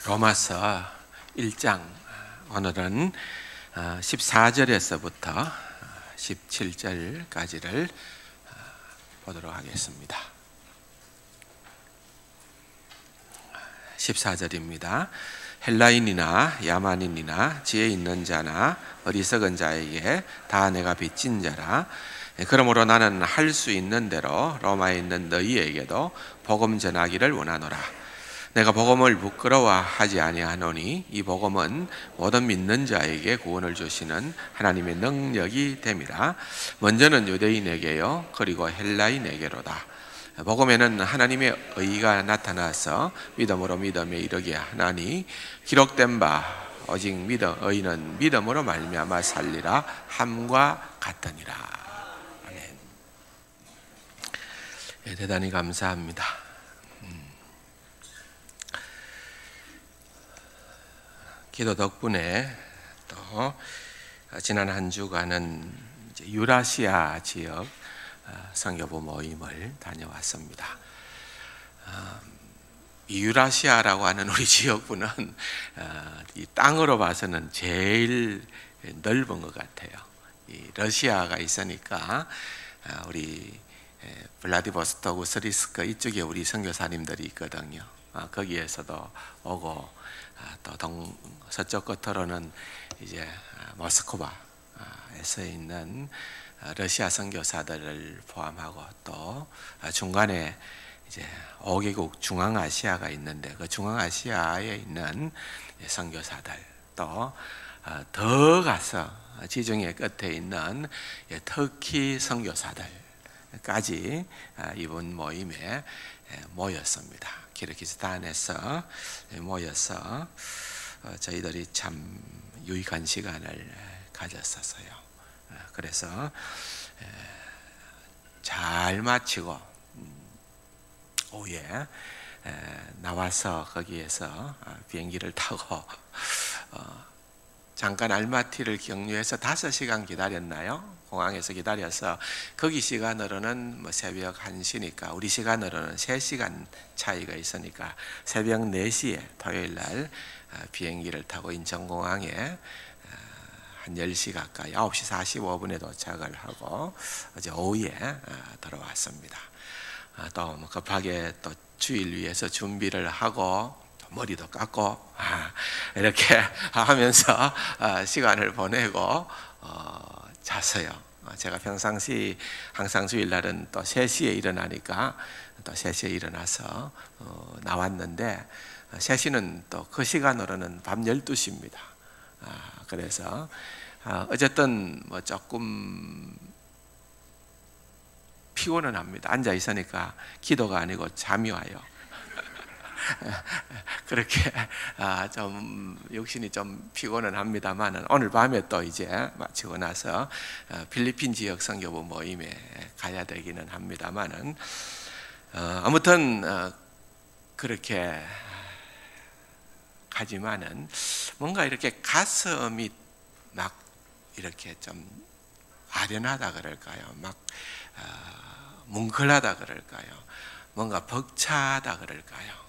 로마서 1장 오늘은 14절에서부터 17절까지를 보도록 하겠습니다. 14절입니다. 헬라인이나 야만인이나 지혜 있는 자나 어리석은 자에게 다 내가 빚진 자라. 그러므로 나는 할 수 있는 대로 로마에 있는 너희에게도 복음 전하기를 원하노라. 내가 복음을 부끄러워하지 아니하노니 이 복음은 모든 믿는 자에게 구원을 주시는 하나님의 능력이 됨이라. 먼저는 유대인에게요 그리고 헬라인에게로다. 복음에는 하나님의 의가 나타나서 믿음으로 믿음에 이르게 하나니 기록된 바 오직 의는 믿음으로 말미암아 살리라 함과 같으니라. 아멘. 대단히 감사합니다. 기도 덕분에 또 지난 한 주간은 유라시아 지역 선교부 모임을 다녀왔습니다. 이 유라시아라고 하는 우리 지역부는 이 땅으로 봐서는 제일 넓은 것 같아요. 이 러시아가 있으니까 우리 블라디보스토크, 스리스크 이쪽에 우리 선교사님들이 있거든요. 거기에서도 오고 또 서쪽 끝으로는 이제 모스크바에서 있는 러시아 선교사들을 포함하고 또 중간에 이제 5개국 중앙아시아가 있는데 그 중앙아시아에 있는 선교사들 또 더 가서 지중해 끝에 있는 터키 선교사들까지 이번 모임에 모였습니다. 키르기스탄에서 모여서 저희들이 참 유익한 시간을 가졌었어요. 그래서 잘 마치고 오후에 나와서 거기에서 비행기를 타고 잠깐 알마티를 경유해서 5시간 기다렸나요? 공항에서 기다려서 거기 시간으로는 새벽 1시니까 우리 시간으로는 3시간 차이가 있으니까 새벽 4시에 토요일 날 비행기를 타고 인천공항에 한 10시 가까이 9시 45분에 도착을 하고 어제 오후에 들어왔습니다. 또 급하게 또 주일 위해서 준비를 하고 머리도 깎고 이렇게 하면서 시간을 보내고 잤어요. 제가 평상시 항상 주일날은 또 3시에 일어나니까 또 3시에 일어나서 나왔는데 3시는 또 그 시간으로는 밤 12시입니다. 그래서 어쨌든 뭐 조금 피곤은 합니다. 앉아 있으니까 기도가 아니고 잠이 와요. 그렇게 좀 육신이 좀 피곤은 합니다만 오늘 밤에 또 이제 마치고 나서 필리핀 지역 선교부 모임에 가야 되기는 합니다만은 아무튼 그렇게 가지만은 뭔가 이렇게 가슴이 막 이렇게 좀 아련하다 그럴까요? 막 뭉클하다 그럴까요? 뭔가 벅차다 그럴까요?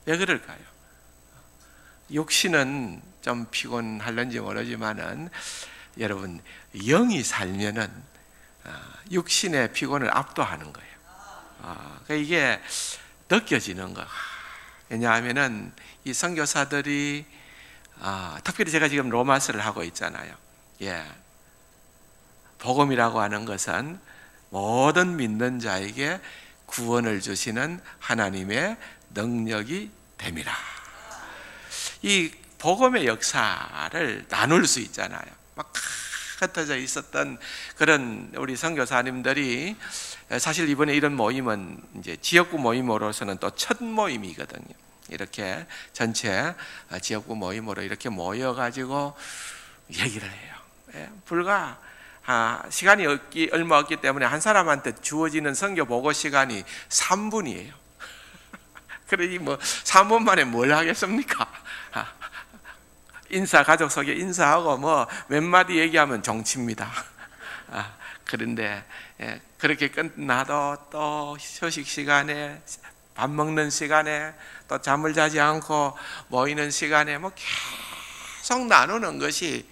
왜 그럴까요? 육신은 좀 피곤할는지 모르지만은 여러분 영이 살면은 육신의 피곤을 압도하는 거예요. 그러니까 이게 느껴지는 거. 왜냐하면은 이 선교사들이 특별히 제가 지금 로마서를 하고 있잖아요. 복음이라고 하는 것은 모든 믿는 자에게 구원을 주시는 하나님의 능력이 됨이라. 이 복음의 역사를 나눌 수 있잖아요. 막 흩어져 있었던 그런 우리 선교사님들이 사실 이번에 이런 모임은 이제 지역구 모임으로서는 또 첫 모임이거든요. 이렇게 전체 지역구 모임으로 이렇게 모여가지고 얘기를 해요. 불과 시간이 얼마 없기 때문에 한 사람한테 주어지는 선교 보고 시간이 3분이에요. 그러니 뭐 3분 만에 뭘 하겠습니까? 가족 속에 인사하고 뭐 몇 마디 얘기하면 정치입니다. 그런데 그렇게 끝나도 또 휴식 시간에 밥 먹는 시간에 또 잠을 자지 않고 모이는 시간에 뭐 계속 나누는 것이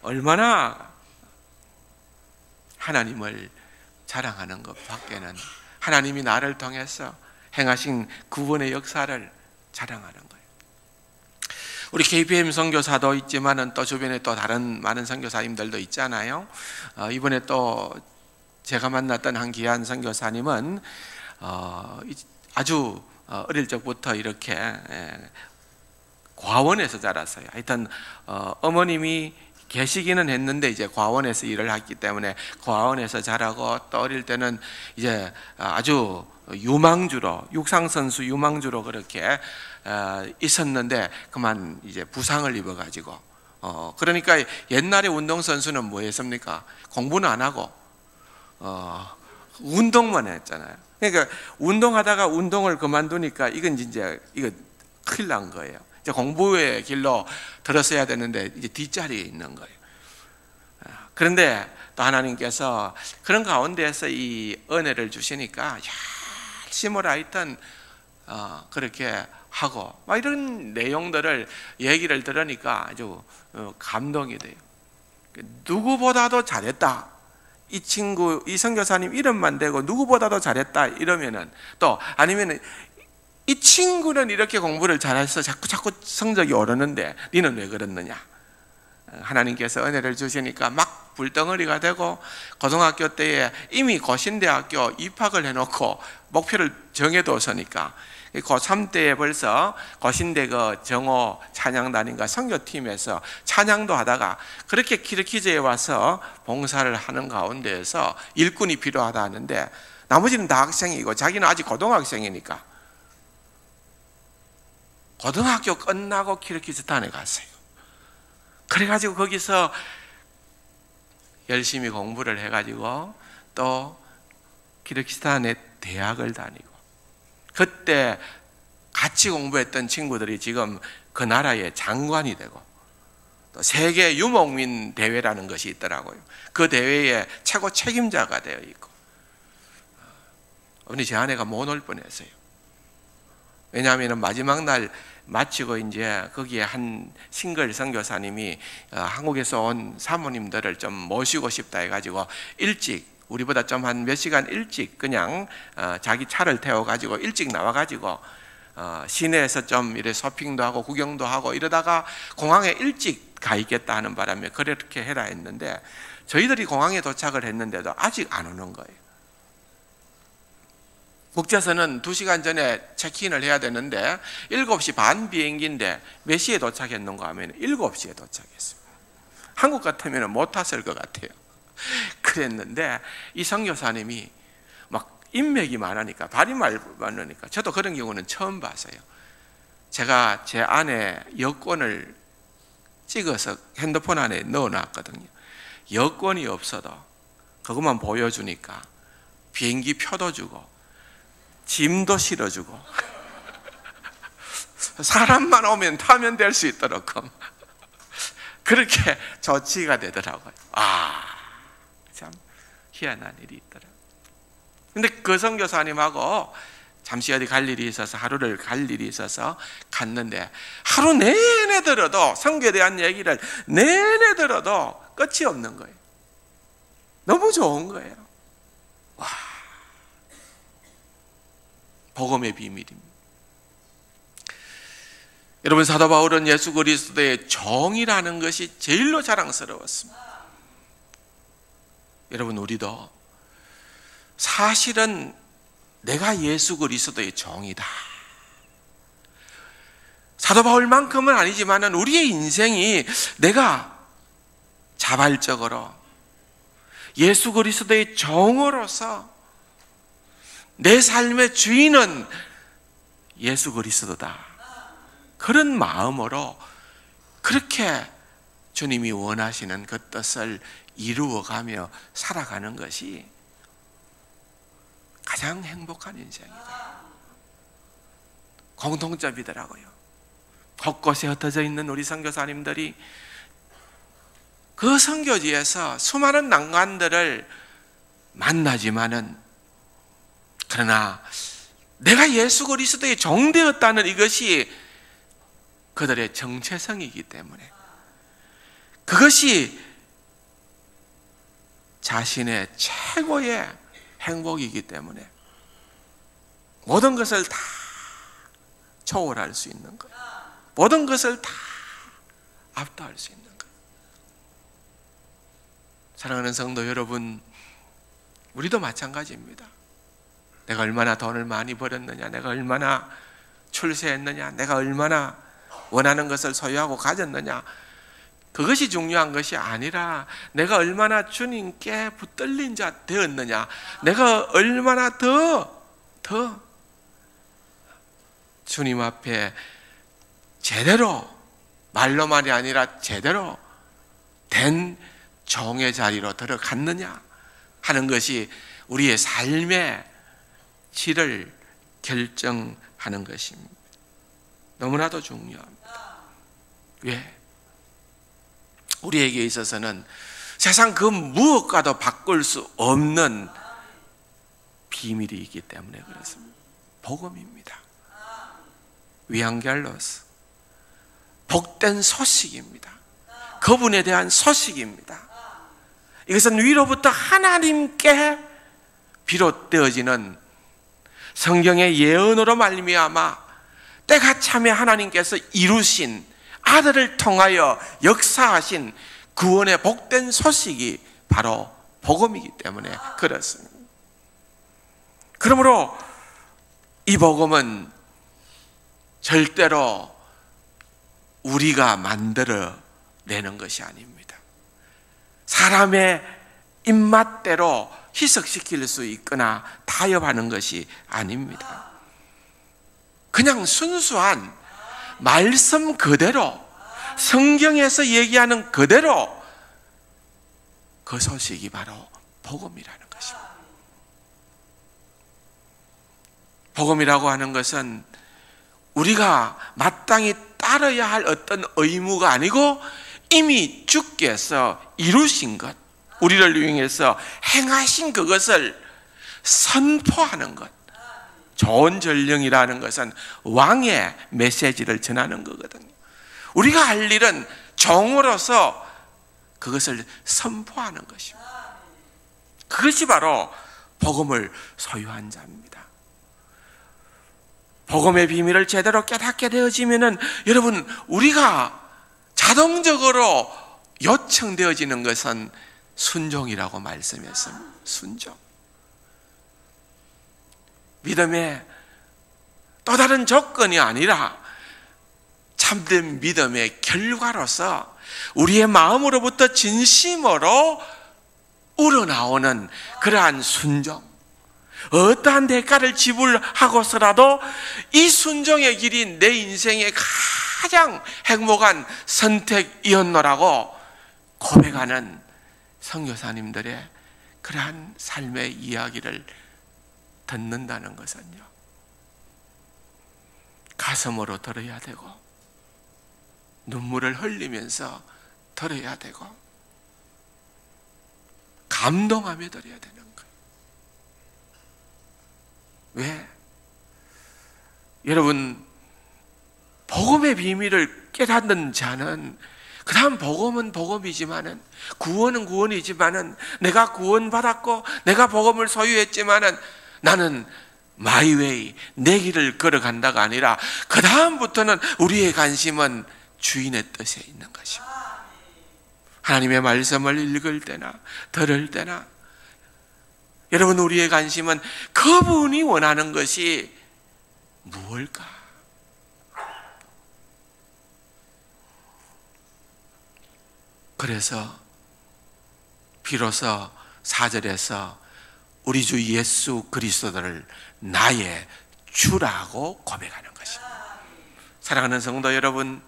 얼마나 하나님을 자랑하는 것 밖에는, 하나님이 나를 통해서 행하신 구원의 역사를 자랑하는 거예요. 우리 KPM 선교사도 있지만은 또 주변에 또 다른 많은 선교사님들도 있잖아요. 이번에 또 제가 만났던 한 귀한 선교사님은 아주 어릴 적부터 이렇게 과원에서 자랐어요. 하여튼 어머님이 계시기는 했는데 이제 과원에서 일을 했기 때문에 과원에서 자라고, 또 어릴 때는 이제 아주 유망주로, 육상선수 유망주로 그렇게 있었는데 그만 이제 부상을 입어가지고 그러니까 옛날에 운동선수는 뭐 했습니까? 공부는 안 하고 운동만 했잖아요. 그러니까 운동하다가 운동을 그만두니까 이건 이거 큰일 난 거예요. 이제 공부의 길로 들었어야 되는데 이제 뒷자리에 있는 거예요. 그런데 또 하나님께서 그런 가운데에서 이 은혜를 주시니까 열심히 하여튼 그렇게 하고 막 이런 내용들을 얘기를 들으니까 아주 감동이 돼요. 누구보다도 잘했다. 이 친구, 이 선교사님 이름만 대고 누구보다도 잘했다 이러면은, 또 아니면은 이 친구는 이렇게 공부를 잘해서 자꾸 성적이 오르는데 니는 왜 그랬느냐. 하나님께서 은혜를 주시니까 막 불덩어리가 되고, 고등학교 때에 이미 고신대학교 입학을 해놓고 목표를 정해뒀으니까 고3 때에 벌써 고신대 그 정오 찬양단인가 선교팀에서 찬양도 하다가 그렇게 키르키즈에 와서 봉사를 하는 가운데에서 일꾼이 필요하다 하는데, 나머지는 다 학생이고 자기는 아직 고등학생이니까 고등학교 끝나고 키르키스탄에 갔어요. 그래가지고 거기서 열심히 공부를 해가지고 또 키르키스탄의 대학을 다니고, 그때 같이 공부했던 친구들이 지금 그 나라의 장관이 되고, 또 세계 유목민 대회라는 것이 있더라고요. 그 대회의 최고 책임자가 되어 있고, 어머니 제 아내가 못 올 뻔했어요. 왜냐하면 마지막 날 마치고 이제 거기에 한 싱글 선교사님이 한국에서 온 사모님들을 좀 모시고 싶다 해가지고 일찍, 우리보다 좀 한 몇 시간 일찍 그냥 자기 차를 태워가지고 일찍 나와가지고 시내에서 좀 이래 쇼핑도 하고 구경도 하고 이러다가 공항에 일찍 가 있겠다 하는 바람에 그렇게 해라 했는데, 저희들이 공항에 도착을 했는데도 아직 안 오는 거예요. 국제선은 2시간 전에 체크인을 해야 되는데 7시 반 비행기인데 몇 시에 도착했는가 하면 7시에 도착했습니다. 한국 같으면 못 탔을 것 같아요. 그랬는데 이 선교사님이 막 인맥이 많으니까, 발이 많으니까, 저도 그런 경우는 처음 봤어요. 제가 제 아내 여권을 찍어서 핸드폰 안에 넣어놨거든요. 여권이 없어도 그것만 보여주니까 비행기 표도 주고 짐도 실어주고 사람만 오면 타면 될 수 있도록 그렇게 조치가 되더라고요. 참 희한한 일이 있더라고요. 근데 그 선교사님하고 잠시 어디 갈 일이 있어서, 하루를 갈 일이 있어서 갔는데 하루 내내 들어도, 선교에 대한 얘기를 내내 들어도 끝이 없는 거예요. 너무 좋은 거예요. 와, 복음의 비밀입니다. 여러분, 사도 바울은 예수 그리스도의 종이라는 것이 제일로 자랑스러웠습니다. 여러분, 우리도 사실은 내가 예수 그리스도의 종이다. 사도 바울만큼은 아니지만 우리의 인생이 내가 자발적으로 예수 그리스도의 종으로서 내 삶의 주인은 예수 그리스도다. 그런 마음으로 그렇게 주님이 원하시는 그 뜻을 이루어가며 살아가는 것이 가장 행복한 인생이다. 공통점이더라고요. 곳곳에 흩어져 있는 우리 선교사님들이 그 선교지에서 수많은 난관들을 만나지만은, 그러나 내가 예수 그리스도의 종되었다는 이것이 그들의 정체성이기 때문에, 그것이 자신의 최고의 행복이기 때문에 모든 것을 다 초월할 수 있는 것, 모든 것을 다 압도할 수 있는 것. 사랑하는 성도 여러분, 우리도 마찬가지입니다. 내가 얼마나 돈을 많이 벌었느냐, 내가 얼마나 출세했느냐, 내가 얼마나 원하는 것을 소유하고 가졌느냐, 그것이 중요한 것이 아니라 내가 얼마나 주님께 붙들린 자 되었느냐, 내가 얼마나 더 주님 앞에 제대로, 말로만이 아니라 제대로 된 종의 자리로 들어갔느냐 하는 것이 우리의 삶의 질을 결정하는 것입니다. 너무나도 중요합니다. 왜? 우리에게 있어서는 세상 그 무엇과도 바꿀 수 없는 비밀이 있기 때문에 그렇습니다. 복음입니다. 위앙겔로스, 복된 소식입니다. 그분에 대한 소식입니다. 이것은 위로부터 하나님께 비롯되어지는 성경의 예언으로 말미암아 때가 참에 하나님께서 이루신, 아들을 통하여 역사하신 구원의 복된 소식이 바로 복음이기 때문에 그렇습니다. 그러므로 이 복음은 절대로 우리가 만들어내는 것이 아닙니다. 사람의 입맛대로 희석시킬 수 있거나 타협하는 것이 아닙니다. 그냥 순수한 말씀 그대로, 성경에서 얘기하는 그대로 그 소식이 바로 복음이라는 것입니다. 복음이라고 하는 것은 우리가 마땅히 따라야 할 어떤 의무가 아니고 이미 주께서 이루신 것, 우리를 이용해서 행하신 그것을 선포하는 것. 좋은 전령이라는 것은 왕의 메시지를 전하는 거거든요. 우리가 할 일은 종으로서 그것을 선포하는 것입니다. 그것이 바로 복음을 소유한 자입니다. 복음의 비밀을 제대로 깨닫게 되어지면은 여러분, 우리가 자동적으로 요청되어지는 것은 순종이라고 말씀했습니다. 순종. 믿음의 또 다른 조건이 아니라 참된 믿음의 결과로서 우리의 마음으로부터 진심으로 우러나오는 그러한 순종, 어떠한 대가를 지불하고서라도 이 순종의 길이 내 인생의 가장 행복한 선택이었노라고 고백하는 선교사님들의 그러한 삶의 이야기를 듣는다는 것은요, 가슴으로 들어야 되고 눈물을 흘리면서 들어야 되고 감동하며 들어야 되는 거예요. 왜? 여러분, 복음의 비밀을 깨닫는 자는, 그 다음 복음은 복음이지만은, 구원은 구원이지만은, 내가 구원받았고 내가 복음을 소유했지만은 나는 마이 웨이, 내 길을 걸어간다가 아니라 그 다음부터는 우리의 관심은 주인의 뜻에 있는 것입니다. 하나님의 말씀을 읽을 때나 들을 때나 여러분, 우리의 관심은 그분이 원하는 것이 무엇일까? 그래서 비로소 4절에서 우리 주 예수 그리스도를 나의 주라고 고백하는 것입니다. 사랑하는 성도 여러분,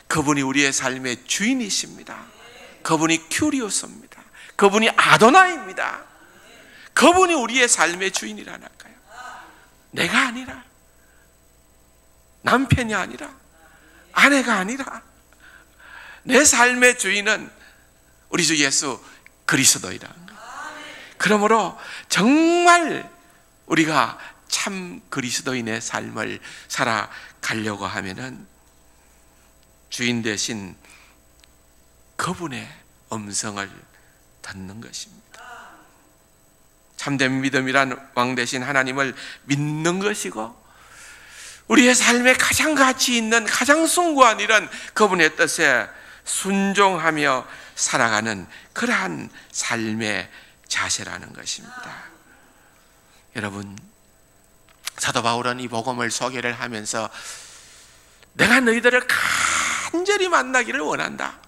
그분이 우리의 삶의 주인이십니다. 그분이 큐리오스입니다. 그분이 아도나이입니다. 그분이 우리의 삶의 주인이라니까요. 내가 아니라, 남편이 아니라, 아내가 아니라 내 삶의 주인은 우리 주 예수 그리스도이라는 거예요. 그러므로 정말 우리가 참 그리스도인의 삶을 살아가려고 하면은 주인 대신 그분의 음성을 듣는 것입니다. 참된 믿음이란 왕 대신 하나님을 믿는 것이고, 우리의 삶에 가장 가치 있는, 가장 숭고한 일은 그분의 뜻에 순종하며 살아가는 그러한 삶의 자세라는 것입니다. 여러분, 사도 바울은 이 복음을 소개를 하면서 내가 너희들을 간절히 만나기를 원한다.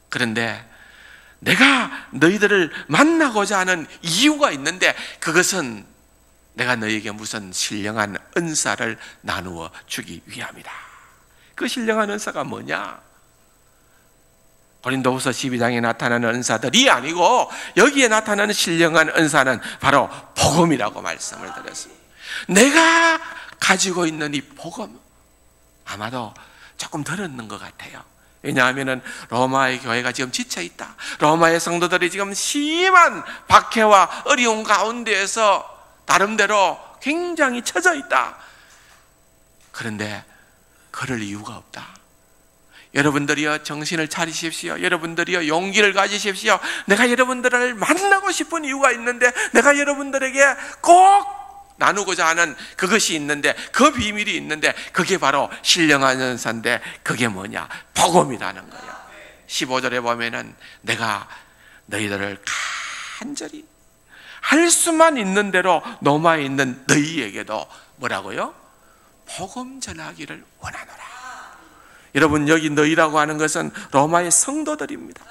그런데 내가 너희들을 만나고자 하는 이유가 있는데, 그것은 내가 너희에게 무슨 신령한 은사를 나누어 주기 위함이다. 그 신령한 은사가 뭐냐? 고린도후서 12장에 나타나는 은사들이 아니고, 여기에 나타나는 신령한 은사는 바로 복음이라고 말씀을 드렸습니다. 내가 가지고 있는 이 복음, 아마도 조금 들었는 것 같아요. 왜냐하면 로마의 교회가 지금 지쳐있다, 로마의 성도들이 지금 심한 박해와 어려운 가운데에서 나름대로 굉장히 처져 있다. 그런데 그럴 이유가 없다. 여러분들이여 정신을 차리십시오. 여러분들이여 용기를 가지십시오. 내가 여러분들을 만나고 싶은 이유가 있는데, 내가 여러분들에게 꼭 나누고자 하는 그것이 있는데, 그 비밀이 있는데, 그게 바로 신령한 은사인데, 그게 뭐냐? 복음이라는 거예요. 15절에 보면은 내가 너희들을 간절히 할 수만 있는 대로 로마에 있는 너희에게도 뭐라고요? 복음 전하기를 원하노라. 여러분, 여기 너희라고 하는 것은 로마의 성도들입니다.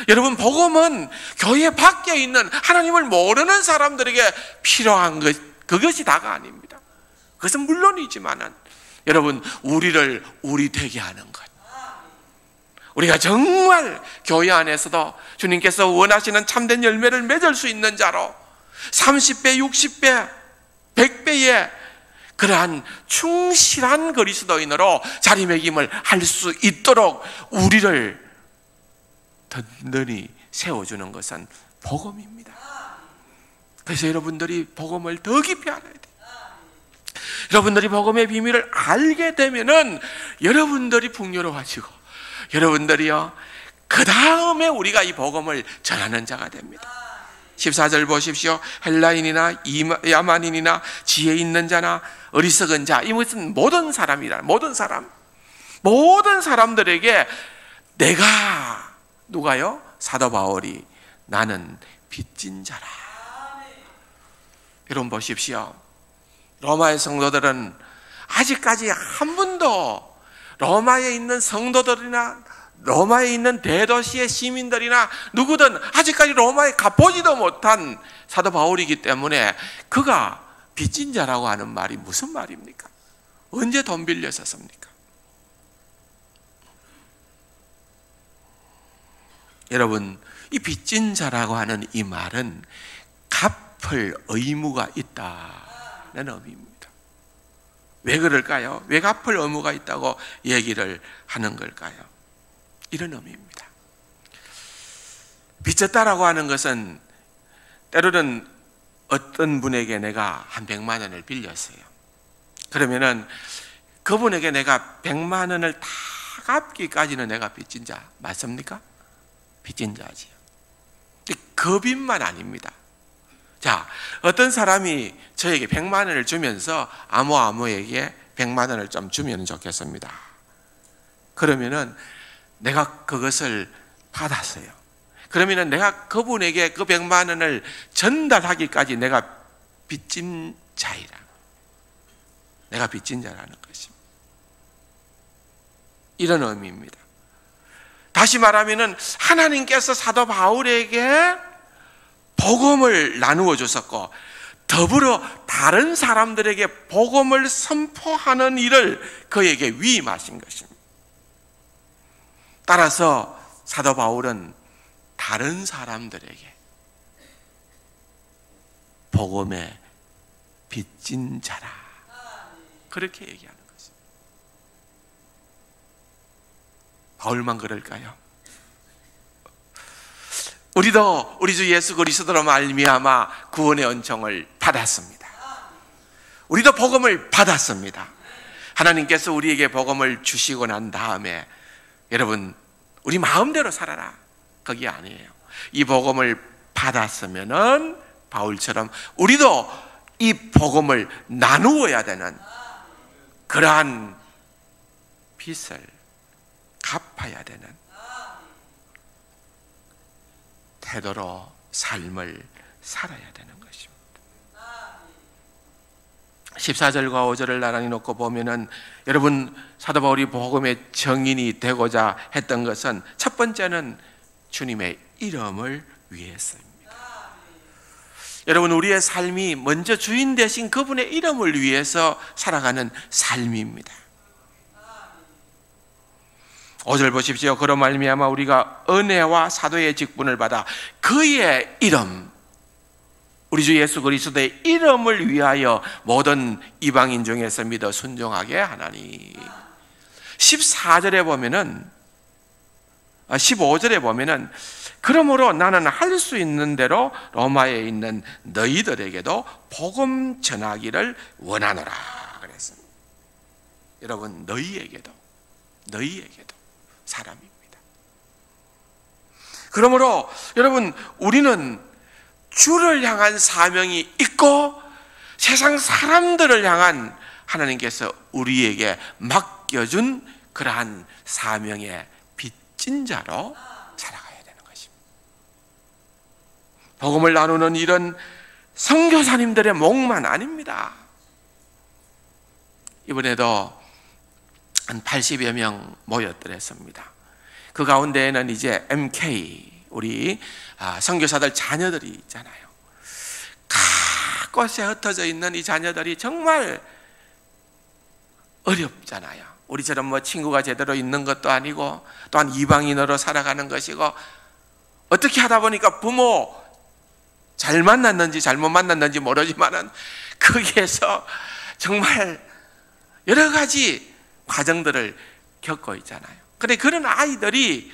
여러분, 복음은 교회 밖에 있는 하나님을 모르는 사람들에게 필요한 것, 그것이 다가 아닙니다. 그것은 물론이지만은 여러분, 우리를 우리 되게 하는 것, 우리가 정말 교회 안에서도 주님께서 원하시는 참된 열매를 맺을 수 있는 자로 30배, 60배, 100배의 그러한 충실한 그리스도인으로 자리매김을 할 수 있도록 우리를 든든히 세워주는 것은 복음입니다. 그래서 여러분들이 복음을 더 깊이 알아야 돼요. 여러분들이 복음의 비밀을 알게 되면은 여러분들이 풍요로워지고, 여러분들이요, 그 다음에 우리가 이 복음을 전하는 자가 됩니다. 14절 보십시오. 헬라인이나 야만인이나 지혜 있는 자나 어리석은 자, 이것은 모든 사람이라, 모든 사람들에게 내가, 누가요? 사도 바울이 나는 빚진 자라. 여러분 보십시오. 로마의 성도들은 아직까지 한 번도 로마에 있는 성도들이나 로마에 있는 대도시의 시민들이나 누구든 아직까지 로마에 가보지도 못한 사도 바울이기 때문에 그가 빚진 자라고 하는 말이 무슨 말입니까? 언제 돈 빌렸었습니까? 여러분, 이 빚진 자라고 하는 이 말은 갚을 의무가 있다는 의미입니다. 왜 그럴까요? 왜 갚을 의무가 있다고 얘기를 하는 걸까요? 이런 의미입니다. 빚졌다라고 하는 것은 때로는 어떤 분에게 내가 한 100만 원을 빌렸어요. 그러면은 그분에게 내가 100만 원을 다 갚기까지는 내가 빚진 자 맞습니까? 빚진 자지요. 그 빚만 아닙니다. 자, 어떤 사람이 저에게 100만 원을 주면서 아무에게 100만 원을 좀 주면 좋겠습니다. 그러면은 내가 그것을 받았어요. 그러면은 내가 그분에게 그 100만 원을 전달하기까지 내가 빚진 자이라. 내가 빚진 자라는 것입니다. 이런 의미입니다. 다시 말하면은 하나님께서 사도 바울에게 복음을 나누어 주셨고, 더불어 다른 사람들에게 복음을 선포하는 일을 그에게 위임하신 것입니다. 따라서 사도 바울은 다른 사람들에게 복음의 빚진 자라, 그렇게 얘기하는 것입니다. 바울만 그럴까요? 우리도 우리 주 예수 그리스도로 말미암아 구원의 은총을 받았습니다. 우리도 복음을 받았습니다. 하나님께서 우리에게 복음을 주시고 난 다음에 여러분 우리 마음대로 살아라 그게 아니에요. 이 복음을 받았으면은 바울처럼 우리도 이 복음을 나누어야 되는 그러한 빚을 갚아야 되는 태도로 삶을 살아야 되는 것입니다. 14절과 5절을 나란히 놓고 보면은 여러분 사도 바울이 복음의 증인이 되고자 했던 것은 첫 번째는 주님의 이름을 위해서입니다. 여러분 우리의 삶이 먼저 주인 되신 그분의 이름을 위해서 살아가는 삶입니다. 5절 보십시오. 그로 말미암아 우리가 은혜와 사도의 직분을 받아 그의 이름, 우리 주 예수 그리스도의 이름을 위하여 모든 이방인 중에서 믿어 순종하게 하나니. 14절에 보면은 15절에 보면은 그러므로 나는 할 수 있는 대로 로마에 있는 너희들에게도 복음 전하기를 원하노라 그랬습니다. 여러분 너희에게도 사람입니다. 그러므로 여러분 우리는 주를 향한 사명이 있고 세상 사람들을 향한 하나님께서 우리에게 맡겨준 그러한 사명의 빚진 자로 살아가야 되는 것입니다. 복음을 나누는 일은 선교사님들의 몫만 아닙니다. 이번에도 한 80여 명 모였더랬습니다. 그 가운데에는 이제 MK 우리 선교사들 자녀들이 있잖아요. 각 곳에 흩어져 있는 이 자녀들이 정말 어렵잖아요. 우리처럼 뭐 친구가 제대로 있는 것도 아니고 또한 이방인으로 살아가는 것이고 어떻게 하다 보니까 부모 잘 만났는지 잘못 만났는지 모르지만은 거기에서 정말 여러 가지 과정들을 겪고 있잖아요. 근데 그런 아이들이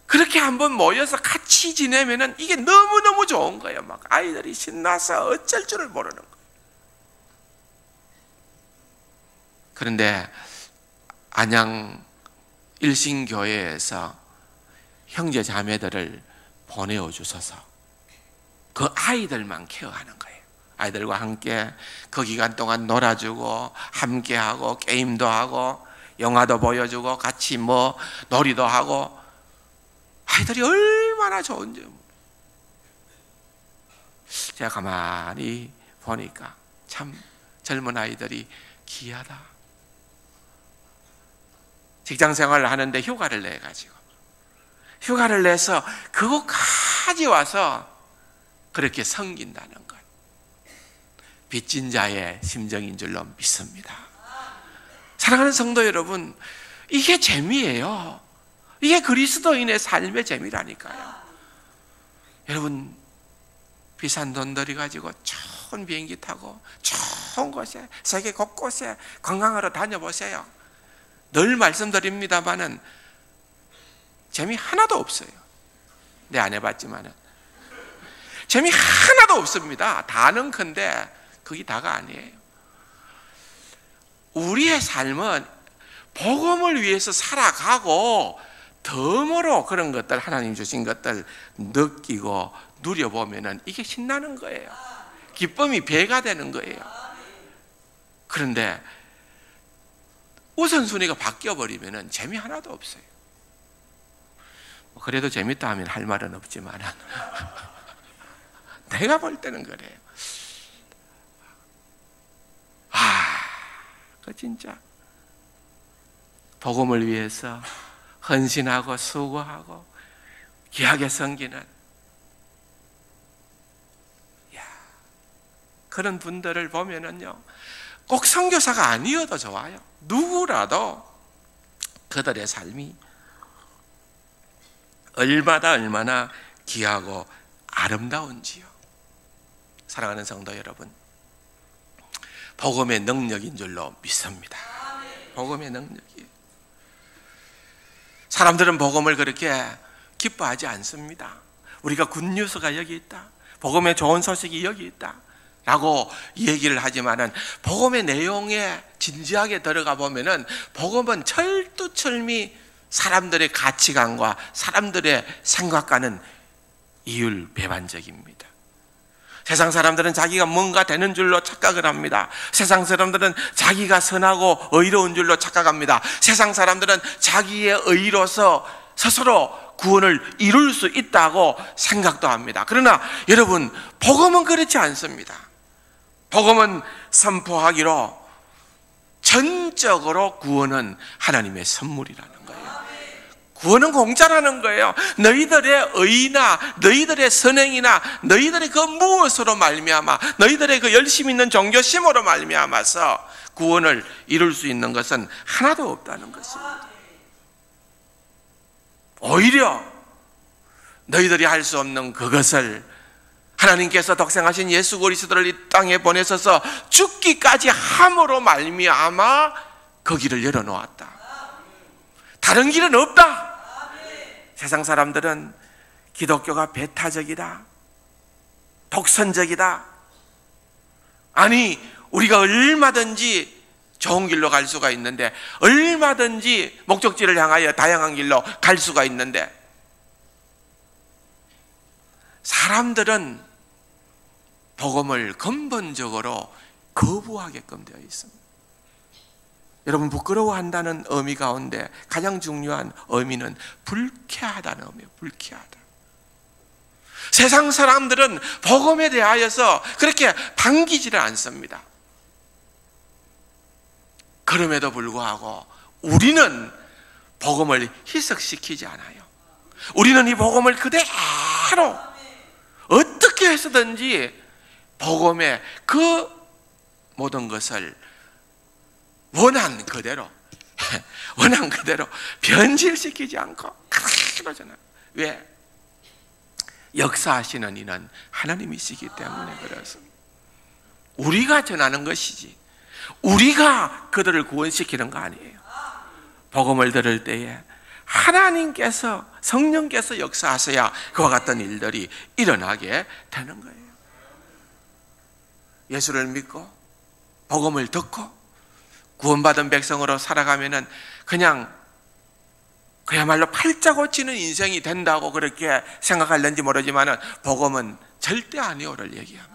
그렇게 한번 모여서 같이 지내면은 이게 너무너무 좋은 거예요. 막 아이들이 신나서 어쩔 줄을 모르는 거예요. 그런데 안양 일신교회에서 형제 자매들을 보내어 주셔서 그 아이들만 케어하는 거예요. 아이들과 함께 그 기간 동안 놀아주고 함께하고 게임도 하고 영화도 보여주고 같이 뭐 놀이도 하고 아이들이 얼마나 좋은지 제가 가만히 보니까 참 젊은 아이들이 귀하다. 직장 생활을 하는데 휴가를 내가지고 휴가를 내서 그곳까지 와서 그렇게 섬긴다는 것 빚진 자의 심정인 줄로 믿습니다. 사랑하는 성도 여러분, 이게 재미예요. 이게 그리스도인의 삶의 재미라니까요. 여러분 비싼 돈 들여가지고 좋은 비행기 타고 좋은 곳에 세계 곳곳에 관광하러 다녀보세요. 늘 말씀드립니다마는 재미 하나도 없어요. 내 안 해봤지만은 재미 하나도 없습니다. 다는 큰데 그게 다가 아니에요. 우리의 삶은 복음을 위해서 살아가고 덤으로 그런 것들 하나님 주신 것들 느끼고 누려보면은 이게 신나는 거예요. 기쁨이 배가 되는 거예요. 그런데 우선순위가 바뀌어버리면은 재미 하나도 없어요. 그래도 재밌다 하면 할 말은 없지만 내가 볼 때는 그래요. 그 진짜 복음을 위해서 헌신하고 수고하고 귀하게 섬기는 그런 분들을 보면은요, 꼭 선교사가 아니어도 좋아요. 누구라도 그들의 삶이 얼마나 귀하고 아름다운지요. 사랑하는 성도 여러분, 복음의 능력인 줄로 믿습니다. 복음의 능력이에요. 사람들은 복음을 그렇게 기뻐하지 않습니다. 우리가 굿뉴스가 여기 있다, 복음의 좋은 소식이 여기 있다, 라고 얘기를 하지만은 복음의 내용에 진지하게 들어가 보면은 복음은 철두철미 사람들의 가치관과 사람들의 생각과는 이율배반적입니다. 세상 사람들은 자기가 뭔가 되는 줄로 착각을 합니다. 세상 사람들은 자기가 선하고 의로운 줄로 착각합니다. 세상 사람들은 자기의 의로서 스스로 구원을 이룰 수 있다고 생각도 합니다. 그러나 여러분, 복음은 그렇지 않습니다. 복음은 선포하기로 전적으로 구원은 하나님의 선물이라는 거예요. 구원은 공짜라는 거예요. 너희들의 의나 너희들의 선행이나 너희들의 그 무엇으로 말미암아, 너희들의 그 열심 있는 종교심으로 말미암아서 구원을 이룰 수 있는 것은 하나도 없다는 것입니다. 오히려 너희들이 할 수 없는 그것을 하나님께서 독생하신 예수 그리스도를 이 땅에 보내셔서 죽기까지 함으로 말미암아 그 길을 열어놓았다. 다른 길은 없다. 세상 사람들은 기독교가 배타적이다, 독선적이다, 아니 우리가 얼마든지 좋은 길로 갈 수가 있는데, 얼마든지 목적지를 향하여 다양한 길로 갈 수가 있는데, 사람들은 복음을 근본적으로 거부하게끔 되어 있습니다. 여러분, 부끄러워한다는 의미 가운데 가장 중요한 의미는 불쾌하다는 의미예요. 불쾌하다. 세상 사람들은 복음에 대하여서 그렇게 반기지를 않습니다. 그럼에도 불구하고 우리는 복음을 희석시키지 않아요. 우리는 이 복음을 그대로 어떻게 해서든지 복음의 그 모든 것을 원한 그대로 변질시키지 않고 그대로 전하는. 왜? 역사하시는 이는 하나님이시기 때문에 그렇습니다. 우리가 전하는 것이지 우리가 그들을 구원시키는 거 아니에요. 복음을 들을 때에 하나님께서, 성령께서 역사하셔야 그와 같은 일들이 일어나게 되는 거예요. 예수를 믿고 복음을 듣고 구원받은 백성으로 살아가면은 그야말로 팔자 고치는 인생이 된다고 그렇게 생각할는지 모르지만은 복음은 절대 아니오를 얘기합니다.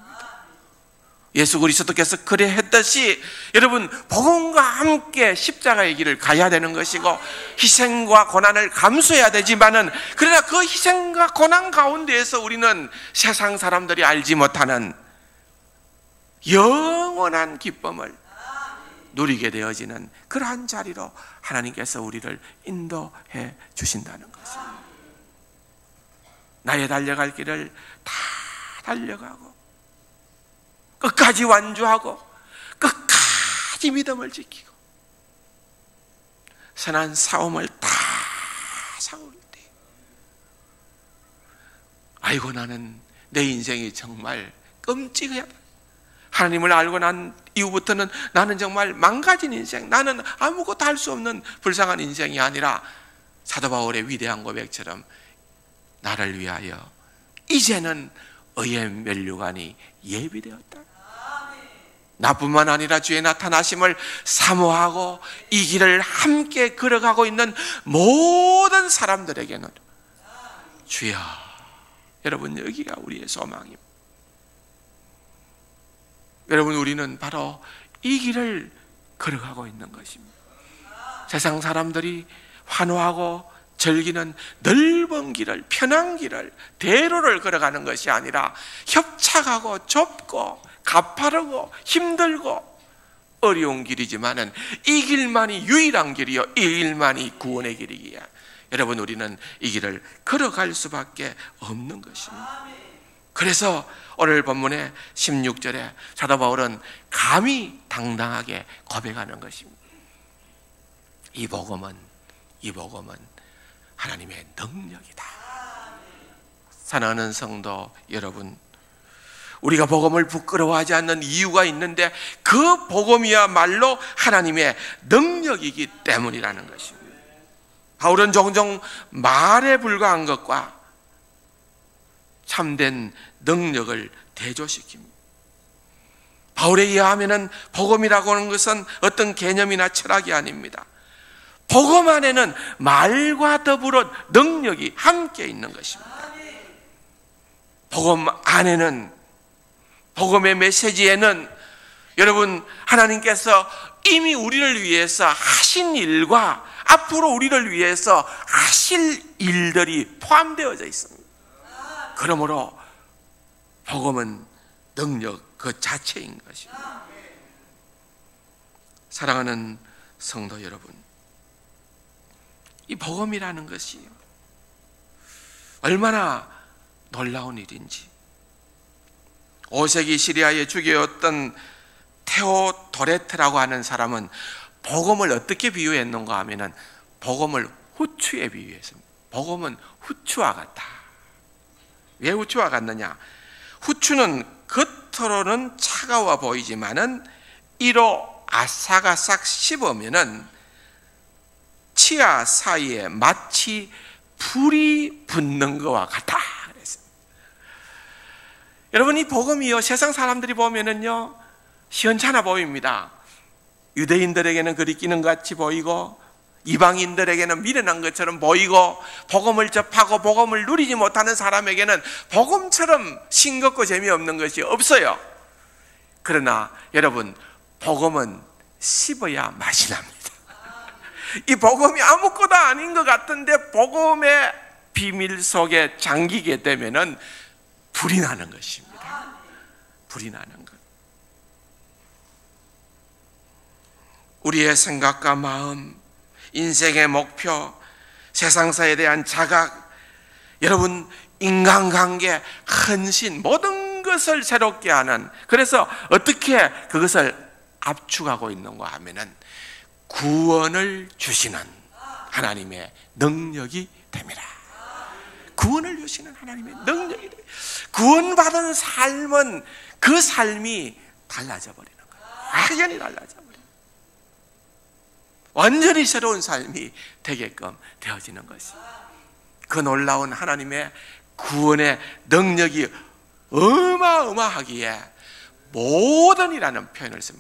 예수 그리스도께서 그래 했듯이 여러분, 복음과 함께 십자가의 길을 가야 되는 것이고 희생과 고난을 감수해야 되지만은, 그러나 그 희생과 고난 가운데에서 우리는 세상 사람들이 알지 못하는 영원한 기쁨을 누리게 되어지는 그러한 자리로 하나님께서 우리를 인도해 주신다는 것입니다. 나의 달려갈 길을 다 달려가고 끝까지 완주하고 끝까지 믿음을 지키고 선한 싸움을 다 싸울 때, 아이고 나는 내 인생이 정말 끔찍하다, 하나님을 알고 난 이후부터는 나는 정말 망가진 인생, 나는 아무것도 할 수 없는 불쌍한 인생이 아니라 사도 바울의 위대한 고백처럼 나를 위하여 이제는 의의 면류관이 예비되었다. 나뿐만 아니라 주의 나타나심을 사모하고 이 길을 함께 걸어가고 있는 모든 사람들에게는 주여, 여러분 여기가 우리의 소망입니다. 여러분, 우리는 바로 이 길을 걸어가고 있는 것입니다. 세상 사람들이 환호하고 즐기는 넓은 길을, 편한 길을, 대로를 걸어가는 것이 아니라 협착하고 좁고 가파르고 힘들고 어려운 길이지만은 이 길만이 유일한 길이요, 이 길만이 구원의 길이기에 여러분, 우리는 이 길을 걸어갈 수밖에 없는 것입니다. 그래서 오늘 본문의 16절에 사도 바울은 감히 당당하게 고백하는 것입니다. 이 복음은 하나님의 능력이다. 사랑하는 성도 여러분, 우리가 복음을 부끄러워하지 않는 이유가 있는데 그 복음이야말로 하나님의 능력이기 때문이라는 것입니다. 바울은 종종 말에 불과한 것과 참된 능력을 대조시킵니다. 바울에 의하면 복음이라고 하는 것은 어떤 개념이나 철학이 아닙니다. 복음 안에는 말과 더불어 능력이 함께 있는 것입니다. 복음 안에는, 복음의 메시지에는 여러분, 하나님께서 이미 우리를 위해서 하신 일과 앞으로 우리를 위해서 하실 일들이 포함되어져 있습니다. 그러므로 복음은 능력 그 자체인 것입니다. 사랑하는 성도 여러분, 이 복음이라는 것이 얼마나 놀라운 일인지, 5세기 시리아의 주교였던 테오도레트라고 하는 사람은 복음을 어떻게 비유했는가 하면은 복음을 후추에 비유했습니다. 복음은 후추와 같다. 왜 후추와 같느냐? 후추는 겉으로는 차가워 보이지만은 이로 아삭아삭 씹으면은 치아 사이에 마치 불이 붙는 것과 같다 그랬습니다. 여러분, 이 복음이요, 세상 사람들이 보면은요 시원찮아 보입니다. 유대인들에게는 그리 끼는 것 같이 보이고 이방인들에게는 미련한 것처럼 보이고, 복음을 접하고 복음을 누리지 못하는 사람에게는 복음처럼 싱겁고 재미없는 것이 없어요. 그러나 여러분, 복음은 씹어야 맛이 납니다. 이 복음이 아무것도 아닌 것 같은데 복음의 비밀 속에 잠기게 되면은 불이 나는 것입니다. 불이 나는 것. 우리의 생각과 마음, 인생의 목표, 세상사에 대한 자각, 여러분, 인간관계, 헌신, 모든 것을 새롭게 하는, 그래서 어떻게 그것을 압축하고 있는가 하면은 구원을 주시는 하나님의 능력이 됩니다. 구원을 주시는 하나님의 능력이 됩니다. 구원받은 삶은 그 삶이 달라져 버리는 거예요. 확연히 달라져 버려요. 완전히 새로운 삶이 되게끔 되어지는 것입니다. 그 놀라운 하나님의 구원의 능력이 어마어마하기에 모든이라는 표현을 써요.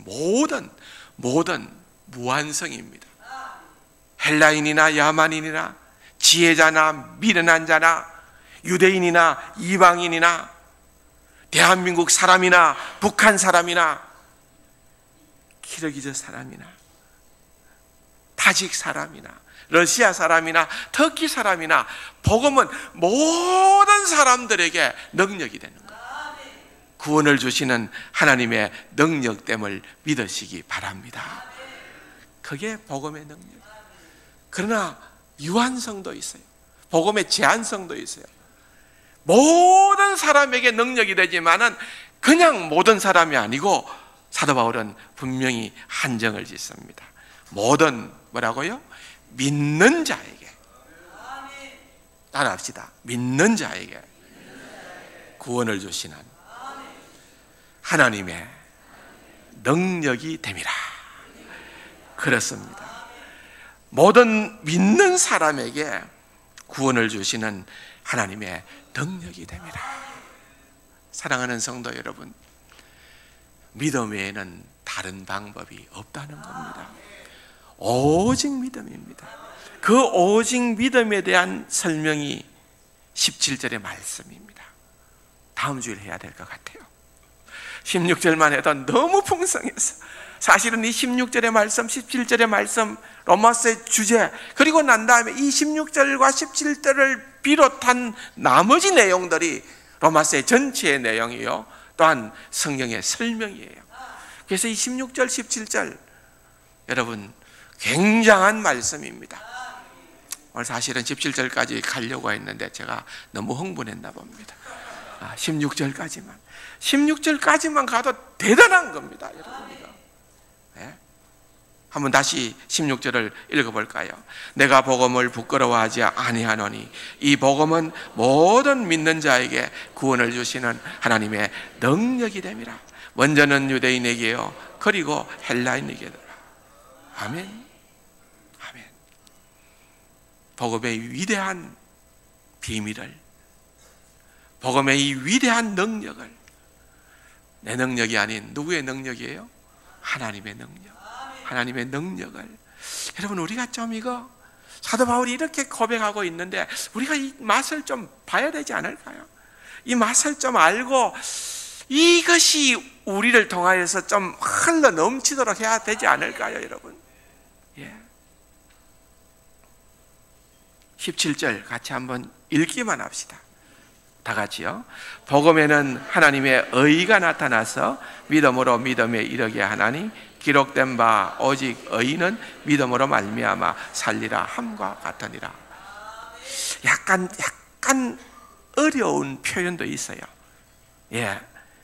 모든 무한성입니다. 헬라인이나 야만인이나 지혜자나 미련한 자나 유대인이나 이방인이나 대한민국 사람이나 북한 사람이나 키르기즈 사람이나 타직 사람이나 러시아 사람이나 터키 사람이나 복음은 모든 사람들에게 능력이 되는 거예요. 구원을 주시는 하나님의 능력됨을 믿으시기 바랍니다. 그게 복음의 능력. 그러나 유한성도 있어요. 복음의 제한성도 있어요. 모든 사람에게 능력이 되지만은 그냥 모든 사람이 아니고 사도 바울은 분명히 한정을 짓습니다. 모든 뭐라고요? 믿는 자에게. 따라합시다. 믿는 자에게 구원을 주시는 하나님의 능력이 됨이라. 그렇습니다. 모든 믿는 사람에게 구원을 주시는 하나님의 능력이 됩니다. 사랑하는 성도 여러분, 믿음 외에는 다른 방법이 없다는 겁니다. 오직 믿음입니다. 그 오직 믿음에 대한 설명이 17절의 말씀입니다. 다음 주에 해야 될 것 같아요. 16절만 해도 너무 풍성해서, 사실은 이 16절의 말씀, 17절의 말씀, 로마서의 주제, 그리고 난 다음에 이 16절과 17절을 비롯한 나머지 내용들이 로마서의 전체의 내용이요, 또한 성경의 설명이에요. 그래서 이 16절, 17절 여러분 굉장한 말씀입니다. 오늘 사실은 17절까지 가려고 했는데 제가 너무 흥분했나 봅니다. 16절까지만 가도 대단한 겁니다, 여러분. 네? 한번 다시 16절을 읽어볼까요? 내가 복음을 부끄러워하지 아니하노니 이 복음은 모든 믿는 자에게 구원을 주시는 하나님의 능력이 됨이라. 먼저는 유대인에게요, 그리고 헬라인에게도. 아멘. 아멘. 복음의 위대한 비밀을, 복음의 이 위대한 능력을 내 능력이 아닌 누구의 능력이에요? 하나님의 능력. 하나님의 능력을. 여러분, 우리가 좀 이거 사도 바울이 이렇게 고백하고 있는데 우리가 이 맛을 좀 봐야 되지 않을까요? 이 맛을 좀 알고 이것이 우리를 통하여서 좀 흘러 넘치도록 해야 되지 않을까요, 여러분? 예. 17절 같이 한번 읽기만 합시다. 다 같이요. 복음에는 하나님의 의가 나타나서 믿음으로 믿음에 이르게 하나니 기록된 바 오직 의인은 믿음으로 말미암아 살리라 함과 같으니라. 약간 어려운 표현도 있어요. 예.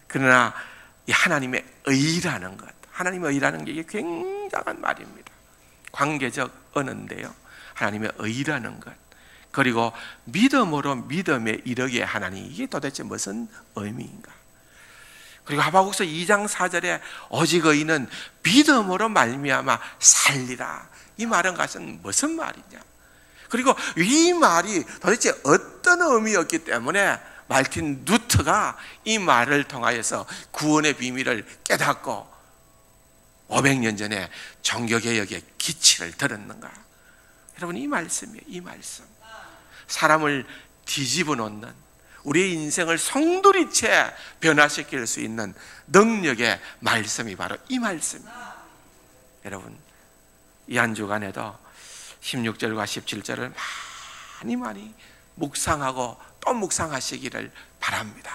그러나 이 하나님의 의라는 것, 하나님의 의라는 게 이게 굉장한 말입니다. 관계적 언어인데요. 하나님의 의라는 것, 그리고 믿음으로 믿음에 이르게 하나니, 이게 도대체 무슨 의미인가? 그리고 하박국서 2장 4절에 오직 의인은 믿음으로 말미암아 살리라, 이 말은 가서 무슨 말이냐? 그리고 이 말이 도대체 어떤 의미였기 때문에 말틴 루터가 이 말을 통하여서 구원의 비밀을 깨닫고 500년 전에 종교개혁의 기치를 들었는가? 여러분, 이 말씀이에요. 이 말씀, 사람을 뒤집어 놓는, 우리의 인생을 송두리째 변화시킬 수 있는 능력의 말씀이 바로 이 말씀이에요. 여러분, 이 한 주간에도 16절과 17절을 많이 묵상하고 또 묵상하시기를 바랍니다.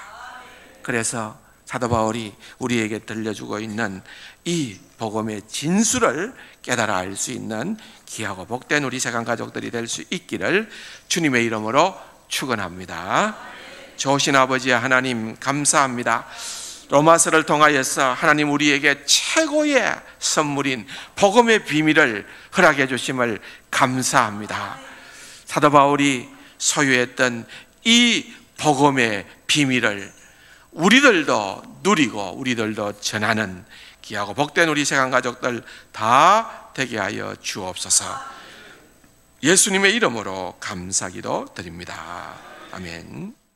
그래서 사도 바울이 우리에게 들려주고 있는 이 복음의 진수를 깨달아 알 수 있는 귀하고 복된 우리 세간 가족들이 될 수 있기를 주님의 이름으로 축원합니다. 좋으신 아버지 하나님, 감사합니다. 로마서를 통하여서 하나님 우리에게 최고의 선물인 복음의 비밀을 허락해 주심을 감사합니다. 사도 바울이 소유했던 이 복음의 비밀을 우리들도 누리고 우리들도 전하는 귀하고 복된 우리 세간 가족들 다 되게 하여 주옵소서. 예수님의 이름으로 감사기도 드립니다. 아멘.